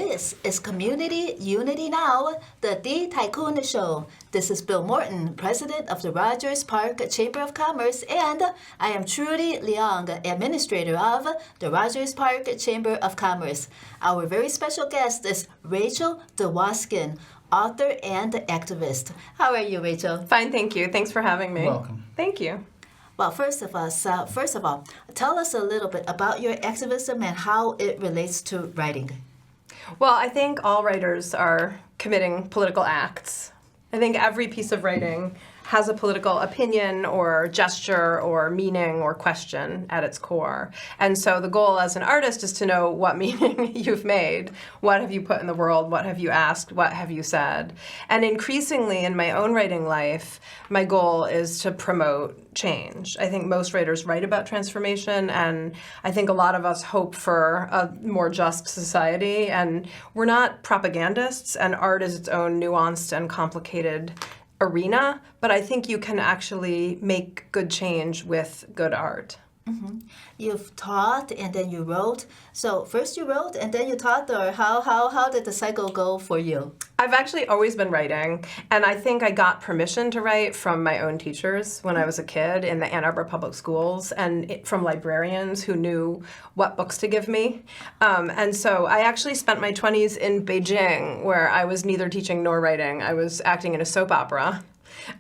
this is Community Unity Now, the D Tycoon Show. This is Bill Morton, President of the Rogers Park Chamber of Commerce, and I am Trudy Leong, Administrator of the Rogers Park Chamber of Commerce. Our very special guest is Rachel DeWoskin, author and activist. How are you, Rachel? Fine, thank you. Thanks for having me. Welcome. Thank you. Well, first of all, tell us a little bit about your activism and how it relates to writing. Well, I think all writers are committing political acts. I think every piece of writing has a political opinion or gesture or meaning or question at its core. And so the goal as an artist is to know what meaning you've made. What have you put in the world? What have you asked? What have you said? And increasingly in my own writing life, my goal is to promote change. I think most writers write about transformation, and I think a lot of us hope for a more just society. And we're not propagandists, and art is its own nuanced and complicated arena, but I think you can actually make good change with good art. Mm-hmm. You've taught and then you wrote. So first you wrote and then you taught, or how did the cycle go for you? I've actually always been writing, and I think I got permission to write from my own teachers when I was a kid in the Ann Arbor Public Schools, and from librarians who knew what books to give me. And so I actually spent my 20s in Beijing, where I was neither teaching nor writing. I was acting in a soap opera.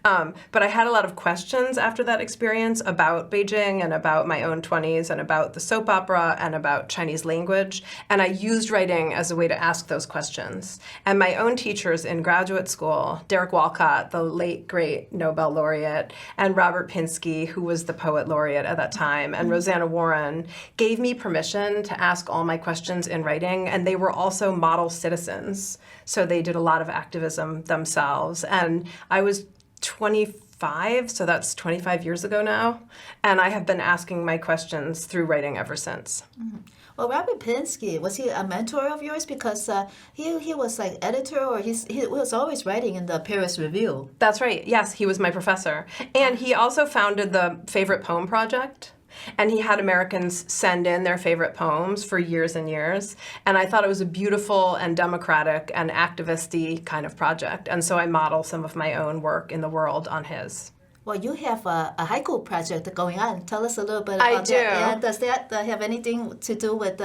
But I had a lot of questions after that experience about Beijing and about my own 20s and about the soap opera and about Chinese language. And I used writing as a way to ask those questions. And my own teachers in graduate school, Derek Walcott, the late, great Nobel laureate, and Robert Pinsky, who was the poet laureate at that time, and Rosanna Warren, gave me permission to ask all my questions in writing. And they were also model citizens. So they did a lot of activism themselves. And I was 25, so that's 25 years ago now, and I have been asking my questions through writing ever since. Mm-hmm. Well, Robert Pinsky, was he a mentor of yours? Because he was like editor, or he was always writing in the Paris Review. That's right. Yes, he was my professor. And he also founded the Favorite Poem Project. And he had Americans send in their favorite poems for years and years. And I thought it was a beautiful and democratic and activist-y kind of project. And so I model some of my own work in the world on his. Well, you have a haiku project going on. Tell us a little bit about that. And does that have anything to do with,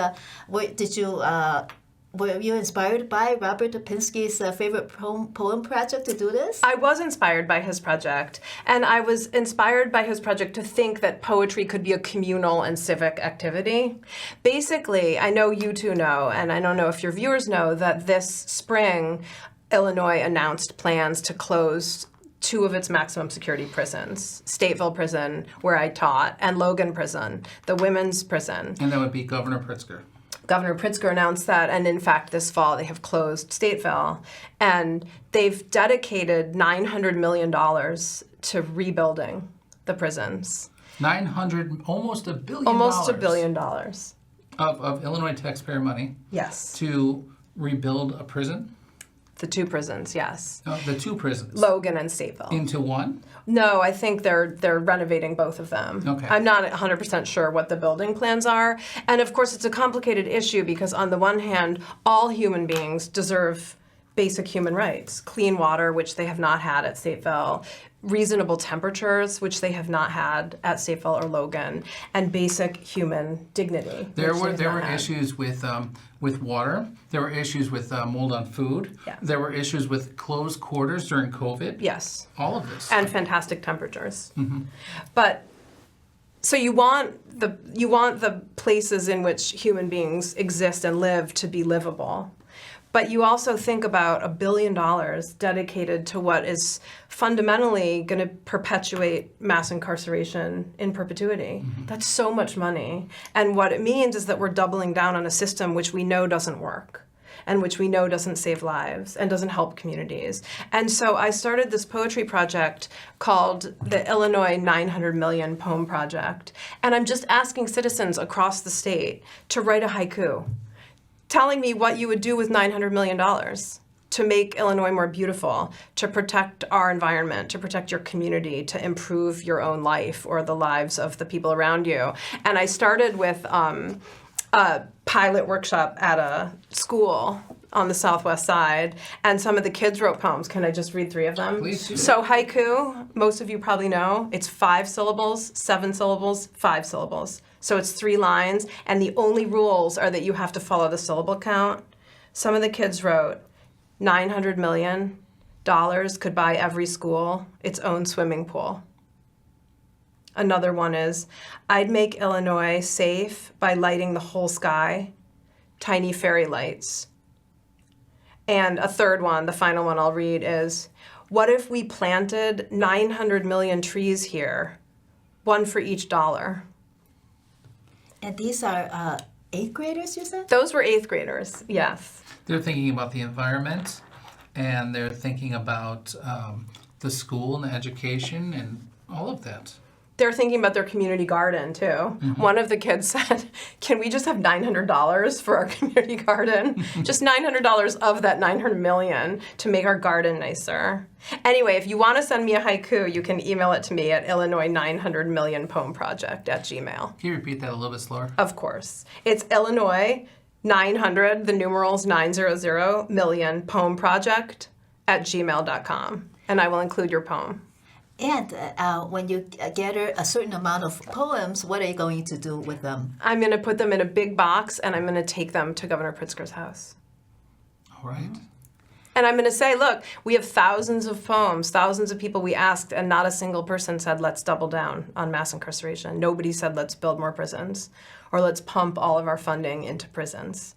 were you inspired by Robert Pinsky's favorite poem project to do this? I was inspired by his project, and I was inspired by his project to think that poetry could be a communal and civic activity. Basically, I know you two know, and I don't know if your viewers know, that this spring, Illinois announced plans to close 2 of its maximum security prisons, Stateville Prison, where I taught, and Logan Prison, the women's prison. And that would be Governor Pritzker. Governor Pritzker announced that, and in fact, this fall they have closed Stateville, and they've dedicated $900 million to rebuilding the prisons. Almost $1 billion. Almost $1 billion. Of Illinois taxpayer money. Yes. To rebuild a prison? The 2 prisons, yes. The 2 prisons. Logan and Stateville. Into one? No, I think they're renovating both of them. Okay. I'm not 100% sure what the building plans are. And of course, it's a complicated issue because on the one hand, all human beings deserve basic human rights. Clean water, which they have not had at Stateville, reasonable temperatures, which they have not had at Stateville or Logan, and basic human dignity. There were issues with water. There were issues with mold on food. Yeah. There were issues with closed quarters during COVID. Yes. All of this. And fantastic temperatures. Mm-hmm. But so you want the places in which human beings exist and live to be livable. But you also think about $1 billion dedicated to what is fundamentally going to perpetuate mass incarceration in perpetuity. Mm-hmm. That's so much money. And what it means is that we're doubling down on a system which we know doesn't work, and which we know doesn't save lives and doesn't help communities. And so I started this poetry project called the Illinois 900 Million Poem Project. And I'm just asking citizens across the state to write a haiku, telling me what you would do with $900 million to make Illinois more beautiful, to protect our environment, to protect your community, to improve your own life or the lives of the people around you. And I started with a pilot workshop at a school on the southwest side, and some of the kids wrote poems. Can I just read 3 of them? Please do. So haiku, most of you probably know, it's 5 syllables, 7 syllables, 5 syllables. So it's 3 lines, and the only rules are that you have to follow the syllable count. Some of the kids wrote, $900 million could buy every school its own swimming pool. Another one is, I'd make Illinois safe by lighting the whole sky, tiny fairy lights. And a third one, the final one I'll read, is, what if we planted 900 million trees here, 1 for each dollar? And these are 8th graders, you said? Those were 8th graders, yes. They're thinking about the environment, and they're thinking about the school and education and all of that. They're thinking about their community garden, too. Mm-hmm. One of the kids said, can we just have $900 for our community garden? Just $900 of that $900 million to make our garden nicer. Anyway, if you want to send me a haiku, you can email it to me at Illinois 900 million poem project @gmail. Can you repeat that a little bit slower? Of course. It's Illinois 900, the numerals 900 million poem project @gmail.com. And I will include your poem. And when you gather a certain amount of poems, what are you going to do with them? I'm going to put them in a big box, and I'm going to take them to Governor Pritzker's house. All right. And I'm going to say, look, we have thousands of poems, thousands of people we asked, and not a single person said, let's double down on mass incarceration. Nobody said, let's build more prisons, or let's pump all of our funding into prisons.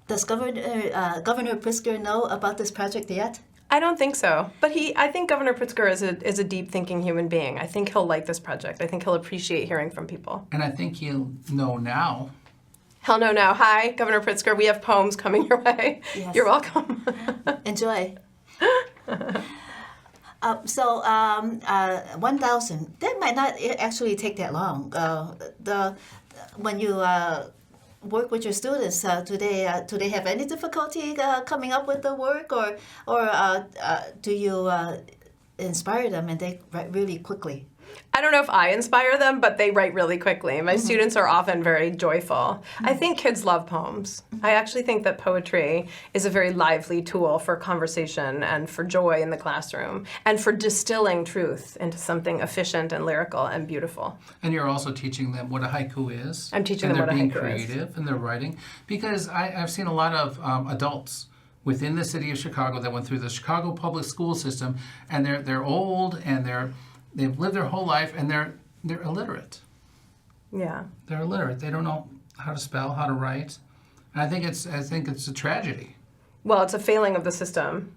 Does Governor Pritzker know about this project yet? I don't think so. But I think Governor Pritzker is a deep-thinking human being. I think he'll like this project. I think he'll appreciate hearing from people. And I think he'll know now. He'll know now. Hi, Governor Pritzker. We have poems coming your way. Yes. You're welcome. Enjoy. 1,000. That might not actually take that long. When you work with your students, do they have any difficulty coming up with the work, or do you inspire them and they write really quickly? I don't know if I inspire them, but they write really quickly. My students are often very joyful. I think kids love poems. I actually think that poetry is a very lively tool for conversation and for joy in the classroom and for distilling truth into something efficient and lyrical and beautiful. And you're also teaching them what a haiku is. I'm teaching them what a haiku is. And they're being creative and they're writing. Because I've seen a lot of adults within the city of Chicago that went through the Chicago public school system, and they're old and they've lived their whole life, and they're illiterate. Yeah. They're illiterate. They don't know how to spell, how to write. And I think it's a tragedy. Well, it's a failing of the system.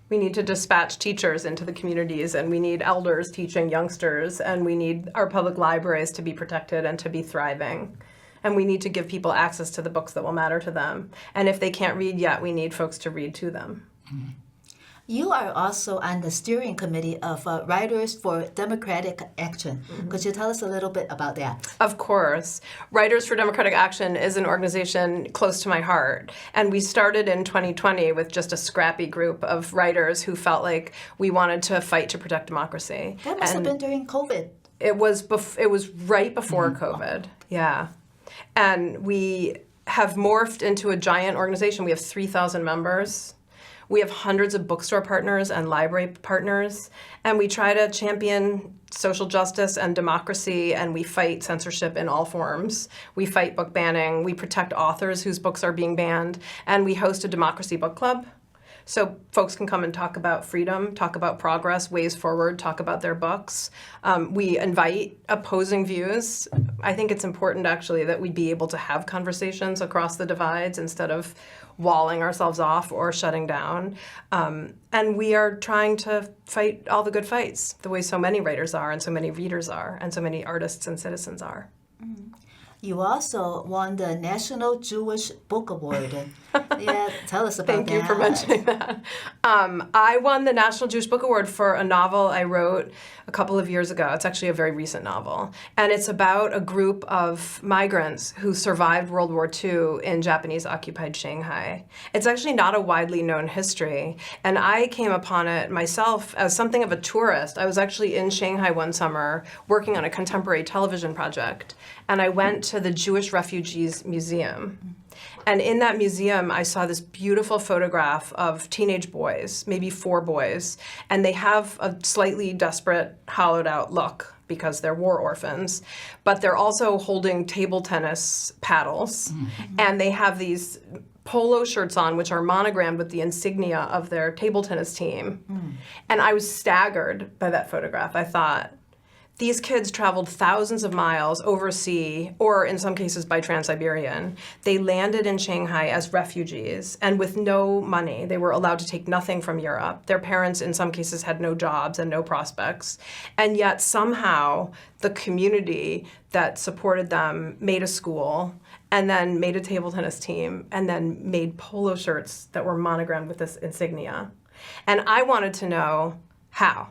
We need to dispatch teachers into the communities, and we need elders teaching youngsters, and we need our public libraries to be protected and to be thriving. And we need to give people access to the books that will matter to them. And if they can't read yet, we need folks to read to them. Mm-hmm. You are also on the steering committee of Writers for Democratic Action. Mm-hmm. Could you tell us a little bit about that? Of course. Writers for Democratic Action is an organization close to my heart. And we started in 2020 with just a scrappy group of writers who felt like we wanted to fight to protect democracy. That must have been during COVID. It was right before COVID, yeah. And we have morphed into a giant organization. We have 3,000 members. We have hundreds of bookstore partners and library partners, and we try to champion social justice and democracy, and we fight censorship in all forms. We fight book banning, we protect authors whose books are being banned, and we host a democracy book club. So folks can come and talk about freedom, talk about progress, ways forward, talk about their books. We invite opposing views. I think it's important, actually, that we be able to have conversations across the divides instead of walling ourselves off or shutting down. And we are trying to fight all the good fights, the way so many writers are, and so many readers are, and so many artists and citizens are. Mm. You also won the National Jewish Book Award. Yeah, tell us about that. Thank you for mentioning that. I won the National Jewish Book Award for a novel I wrote a couple of years ago. It's actually a very recent novel. And it's about a group of migrants who survived World War II in Japanese-occupied Shanghai. It's actually not a widely known history. And I came upon it myself as something of a tourist. I was actually in Shanghai one summer working on a contemporary television project. And I went to the Jewish Refugees Museum. And in that museum, I saw this beautiful photograph of teenage boys, maybe 4 boys, and they have a slightly desperate, hollowed out look because they're war orphans, but they're also holding table tennis paddles, and they have these polo shirts on, which are monogrammed with the insignia of their table tennis team. And I was staggered by that photograph. I thought, these kids traveled thousands of miles overseas, or in some cases by Trans-Siberian. They landed in Shanghai as refugees, and with no money. They were allowed to take nothing from Europe. Their parents, in some cases, had no jobs and no prospects. And yet, somehow, the community that supported them made a school, and then made a table tennis team, and then made polo shirts that were monogrammed with this insignia. And I wanted to know how.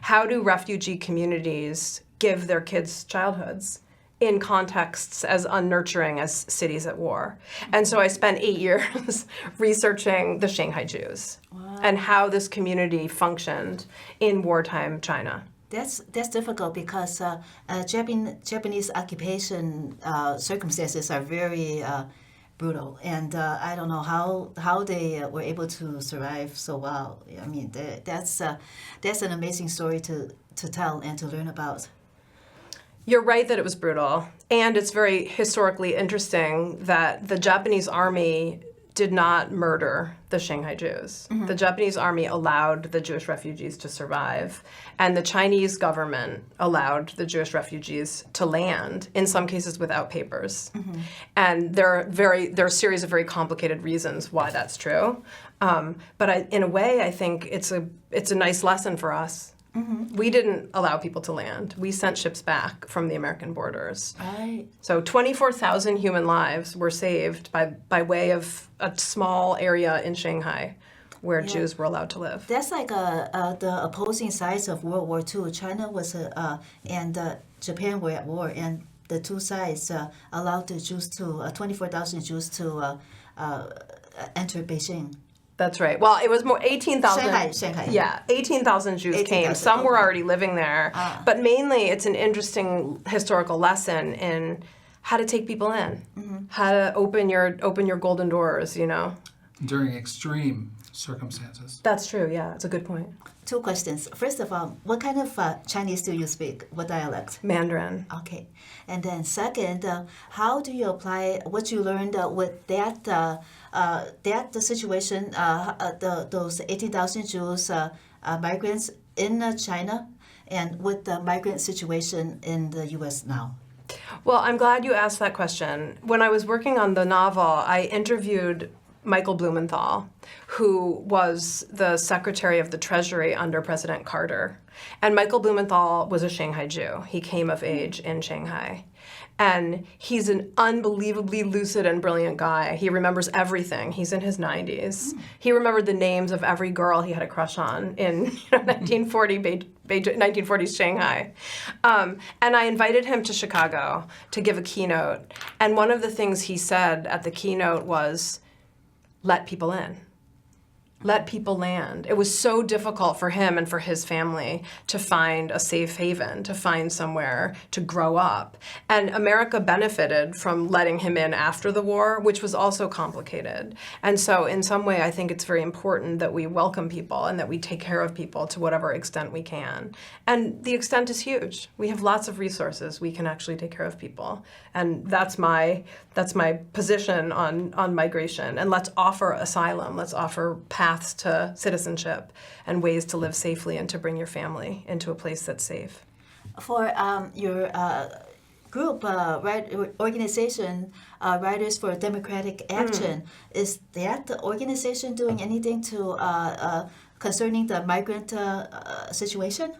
How do refugee communities give their kids childhoods in contexts as unnurturing as cities at war? And so I spent 8 years researching the Shanghai Jews and how this community functioned in wartime China. That's difficult because Japanese occupation circumstances are very brutal, and I don't know how they were able to survive so well. I mean, that's an amazing story to tell and to learn about. You're right that it was brutal, and it's very historically interesting that the Japanese army did not murder the Shanghai Jews. The Japanese army allowed the Jewish refugees to survive, and the Chinese government allowed the Jewish refugees to land, in some cases without papers. And there are a series of very complicated reasons why that's true. But in a way, I think it's a nice lesson for us. We didn't allow people to land. We sent ships back from the American borders. Right. So 24,000 human lives were saved by way of a small area in Shanghai where Jews were allowed to live. That's like the opposing sides of World War II. China was and Japan were at war, and the two sides allowed the Jews 24,000 Jews to enter Beijing. That's right. Well, it was more 18,000. Shanghai. Yeah, 18,000 Jews 18,000, came. Some were okay. already living there. But mainly it's an interesting historical lesson in how to take people in, how to open your golden doors, you know. During extreme circumstances. That's true, yeah. It's a good point. 2 questions. First of all, what kind of Chinese do you speak? What dialect? Mandarin. Okay. And then second, how do you apply what you learned with that the situation, those 80,000 Jews migrants in China, and with the migrant situation in the U.S. now? Well, I'm glad you asked that question. When I was working on the novel, I interviewed Michael Blumenthal, who was the Secretary of the Treasury under President Carter. And Michael Blumenthal was a Shanghai Jew. He came of age in Shanghai. And he's an unbelievably lucid and brilliant guy. He remembers everything. He's in his 90s. He remembered the names of every girl he had a crush on in 1940s Shanghai. And I invited him to Chicago to give a keynote. And one of the things he said at the keynote was, let people in. Let people land. It was so difficult for him and for his family to find a safe haven, to find somewhere to grow up. And America benefited from letting him in after the war, which was also complicated. And so in some way, I think it's very important that we welcome people and that we take care of people to whatever extent we can. And the extent is huge. We have lots of resources. We can actually take care of people. And that's my position on migration. And let's offer asylum. Let's offer paths to citizenship and ways to live safely and to bring your family into a place that's safe. For your group, organization, Writers for Democratic Action, is that the organization doing anything to concerning the migrant situation?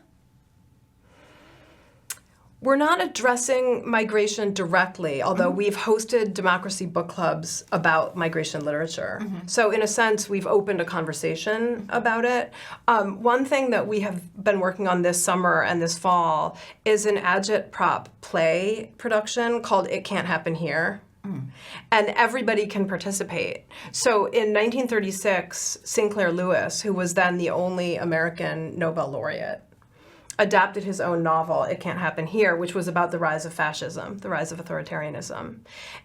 We're not addressing migration directly, although we've hosted democracy book clubs about migration literature. So in a sense, we've opened a conversation about it. One thing that we have been working on this summer and this fall is an agitprop play production called It Can't Happen Here. And everybody can participate. So in 1936, Sinclair Lewis, who was then the only American Nobel laureate, adapted his own novel, It Can't Happen Here, which was about the rise of fascism, the rise of authoritarianism.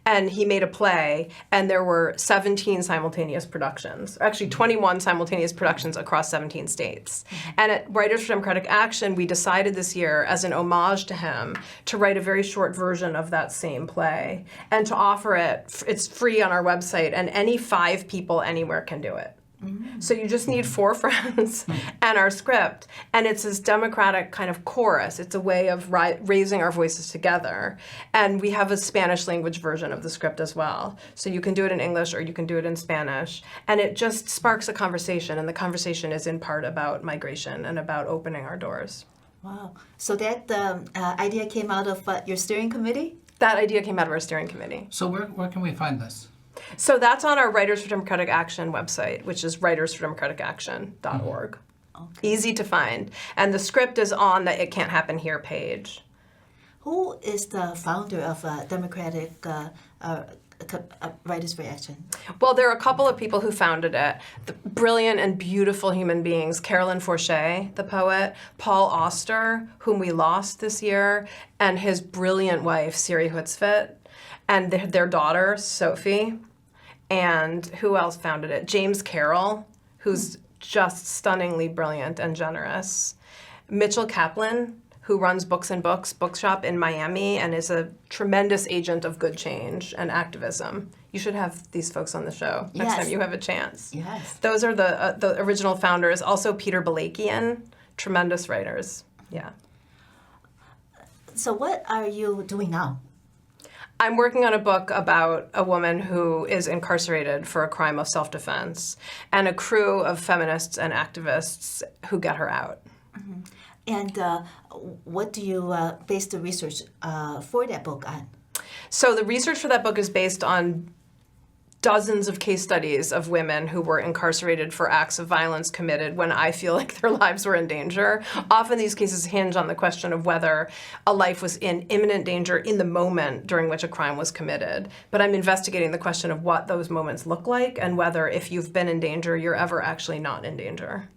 And he made a play, and there were 17 simultaneous productions, actually 21 simultaneous productions across 17 states. And at Writers for Democratic Action, we decided this year, as an homage to him, to write a very short version of that same play and to offer it. It's free on our website, and any 5 people anywhere can do it. So you just need 4 friends and our script, and it's this democratic kind of chorus. It's a way of raising our voices together. And we have a Spanish language version of the script as well. So you can do it in English or you can do it in Spanish. And it just sparks a conversation, and the conversation is in part about migration and about opening our doors. Wow. So that idea came out of your steering committee? That idea came out of our steering committee. So where can we find this? So that's on our Writers for Democratic Action website, which is writersfordemocraticaction.org. Okay. Easy to find. And the script is on the It Can't Happen Here page. Who is the founder of Democratic Writers for Action? Well, there are a couple of people who founded it. The brilliant and beautiful human beings, Carolyn Forche, the poet, Paul Auster, whom we lost this year, and his brilliant wife, Siri Hutzfit, and their daughter, Sophie. And who else founded it? James Carroll, who's just stunningly brilliant and generous. Mitchell Kaplan, who runs Books and Books bookshop in Miami and is a tremendous agent of good change and activism. You should have these folks on the show next time you have a chance. Yes. Those are the original founders. Also Peter Balakian, tremendous writers. Yeah. So what are you doing now? I'm working on a book about a woman who is incarcerated for a crime of self-defense and a crew of feminists and activists who get her out. Mm-hmm. And what do you base the research for that book on? So the research for that book is based on dozens of case studies of women who were incarcerated for acts of violence committed when I feel like their lives were in danger. Often these cases hinge on the question of whether a life was in imminent danger in the moment during which a crime was committed. But I'm investigating the question of what those moments look like and whether if you've been in danger, you're ever actually not in danger.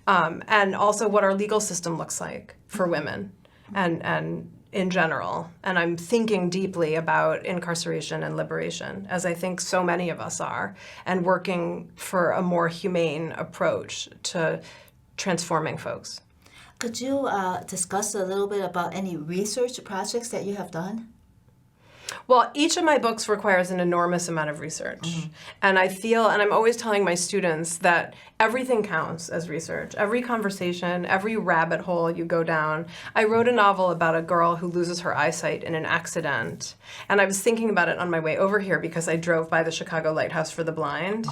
And also what our legal system looks like for women and in general. And I'm thinking deeply about incarceration and liberation, as I think so many of us are, and working for a more humane approach to transforming folks. Could you discuss a little bit about any research projects that you have done? Well, each of my books requires an enormous amount of research. Mm-hmm. And I feel, and I'm always telling my students that everything counts as research. Every conversation, every rabbit hole you go down. I wrote a novel about a girl who loses her eyesight in an accident. And I was thinking about it on my way over here because I drove by the Chicago Lighthouse for the Blind.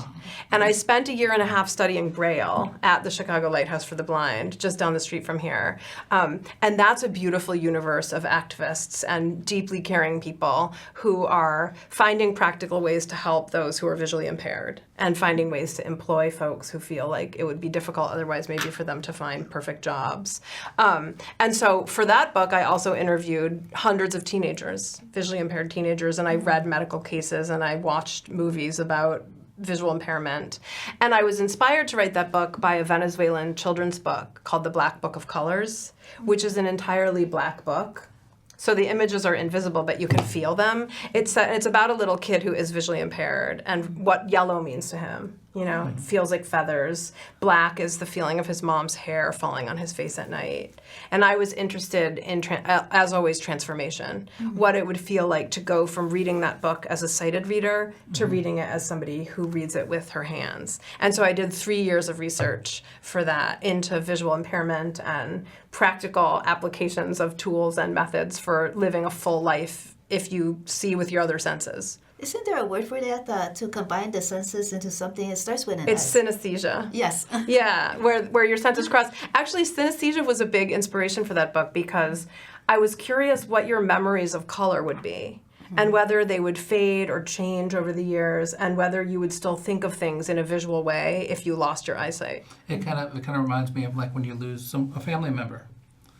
And I spent 1.5 years studying Braille at the Chicago Lighthouse for the Blind, just down the street from here. And that's a beautiful universe of activists and deeply caring people who are finding practical ways to help those who are visually impaired and finding ways to employ folks who feel like it would be difficult otherwise maybe for them to find perfect jobs. And so for that book, I also interviewed hundreds of teenagers, visually impaired teenagers, and I read medical cases and I watched movies about visual impairment. And I was inspired to write that book by a Venezuelan children's book called The Black Book of Colors, which is an entirely black book. So the images are invisible, but you can feel them. It's about a little kid who is visually impaired and what yellow means to him. You know, it feels like feathers. Black is the feeling of his mom's hair falling on his face at night. And I was interested in, as always, transformation. Mm-hmm. What it would feel like to go from reading that book as a sighted reader to reading it as somebody who reads it with her hands. And so I did 3 years of research for that into visual impairment and practical applications of tools and methods for living a full life if you see with your other senses. Isn't there a word for that, to combine the senses into something? It starts with an S. It's synesthesia. Yes. Yeah, where your senses cross. Actually, synesthesia was a big inspiration for that book because I was curious what your memories of color would be and whether they would fade or change over the years and whether you would still think of things in a visual way if you lost your eyesight. It kind of reminds me of like when you lose a family member.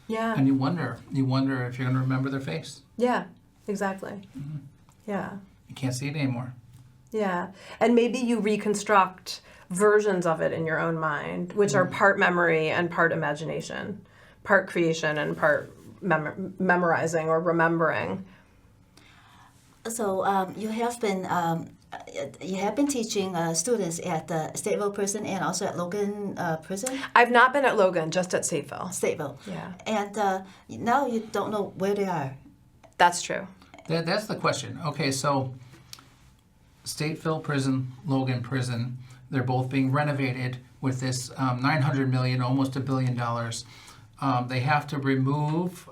Yeah. And you wonder if you're going to remember their face. Yeah, exactly. Mm-hmm. Yeah. You can't see it anymore. Yeah. And maybe you reconstruct versions of it in your own mind, which are part memory and part imagination. part creation and part memorizing or remembering. So you have been teaching students at the Stateville prison and also at Logan prison? I've not been at Logan, just at Stateville. Stateville. Yeah. And now you don't know where they are. That's true. That's the question. Okay, so Stateville prison, Logan prison, they're both being renovated with this $900 million, almost $1 billion. They have to remove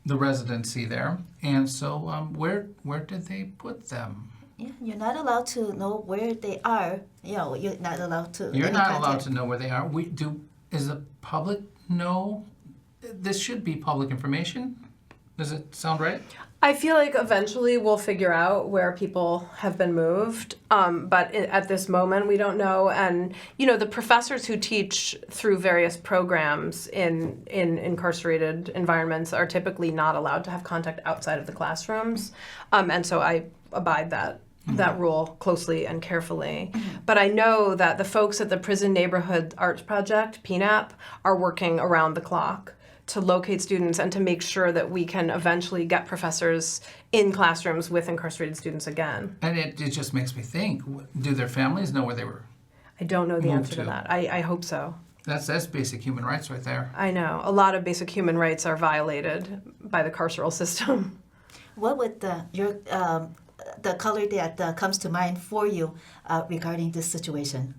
the residency there, and so where did they put them? Yeah, you're not allowed to know where they are. You know, you're not allowed to. You're not allowed to know where they are. Is the public know? This should be public information. Does it sound right? I feel like eventually we'll figure out where people have been moved, but at this moment we don't know. And the professors who teach through various programs in incarcerated environments are typically not allowed to have contact outside of the classrooms, and so I abide that rule closely and carefully. But I know that the folks at the Prison Neighborhood Arts Project, PNAP, are working around the clock to locate students and to make sure that we can eventually get professors in classrooms with incarcerated students again. And it just makes me think, do their families know where they were? I don't know the Moved answer to that. I hope so. That's basic human rights right there. I know. A lot of basic human rights are violated by the carceral system. What would the color that comes to mind for you regarding this situation?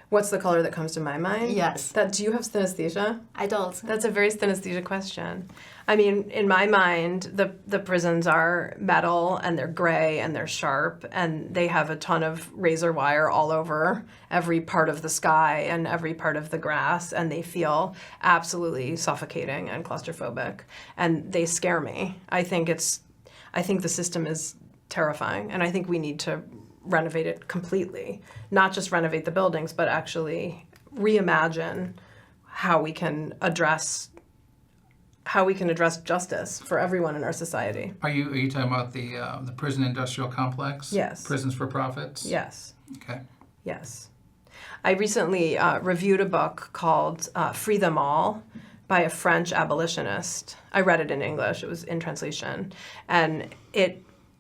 What's the color that comes to my mind? Yes. Do you have synesthesia? I don't. That's a very synesthesia question. I mean, in my mind, the prisons are metal and they're gray and they're sharp and they have a ton of razor wire all over every part of the sky and every part of the grass, and they feel absolutely suffocating and claustrophobic, and they scare me. I think the system is terrifying, and I think we need to renovate it completely. Not just renovate the buildings, but actually reimagine how we can address justice for everyone in our society. Are you talking about the prison industrial complex? Yes. Prisons for profits? Yes. Okay. Yes. I recently reviewed a book called Free Them All by a French abolitionist. I read it in English. It was in translation. And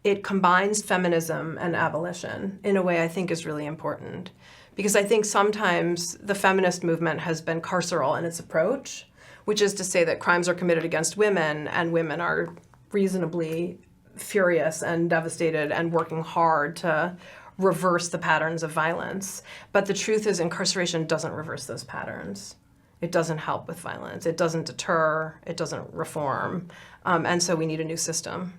it combines feminism and abolition in a way I think is really important. Because I think sometimes the feminist movement has been carceral in its approach, which is to say that crimes are committed against women and women are reasonably furious and devastated and working hard to reverse the patterns of violence. But the truth is incarceration doesn't reverse those patterns. It doesn't help with violence. It doesn't deter. It doesn't reform. And so we need a new system.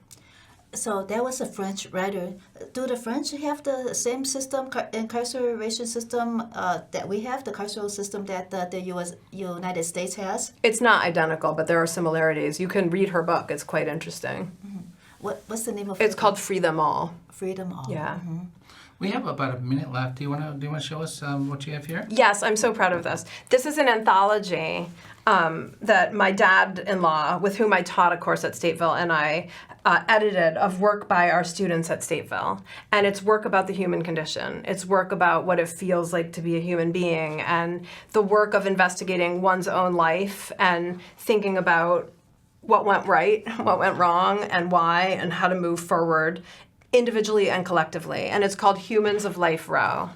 So there was a French writer. Do the French have the same system, incarceration system that we have, the carceral system that the United States has? It's not identical, but there are similarities. You can read her book. It's quite interesting. Mm-hmm. What's the name of it? It's called Free Them All. Freedom All. Yeah. Mm-hmm. We have about a minute left. Do you want to show us what you have here? Yes, I'm so proud of this. This is an anthology that my dad-in-law, with whom I taught a course at Stateville, and I edited of work by our students at Stateville. And it's work about the human condition. It's work about what it feels like to be a human being, and the work of investigating one's own life and thinking about what went right, what went wrong, and why, and how to move forward individually and collectively. And it's called Humans of Life Row.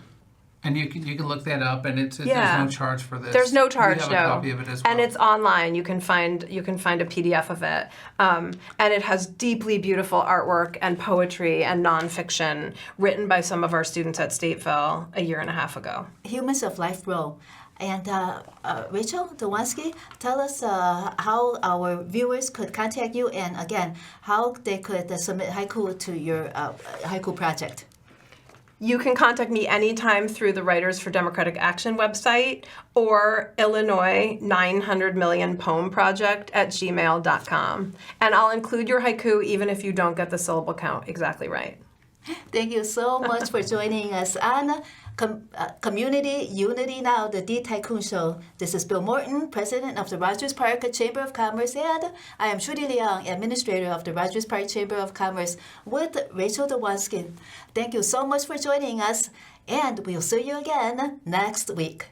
And you can look that up, and there's no charge for this. There's no charge, we have no. a copy of it as well. And it's online. You can find a PDF of it, and it has deeply beautiful artwork and poetry and nonfiction written by some of our students at Stateville a year and a half ago. Humans of Life Row. And Rachel DeWoskin, tell us how our viewers could contact you, and again, how they could submit haiku to your haiku project. You can contact me anytime through the Writers for Democratic Action website or Illinois 900 Million Poem Project at gmail.com. And I'll include your haiku even if you don't get the syllable count exactly right. Thank you so much for joining us on Community Unity Now, the D Tycoon Show. This is Bill Morton, President of the Rogers Park Chamber of Commerce, and I am Trudy Leong, Administrator of the Rogers Park Chamber of Commerce, with Rachel DeWoskin. Thank you so much for joining us, and we'll see you again next week.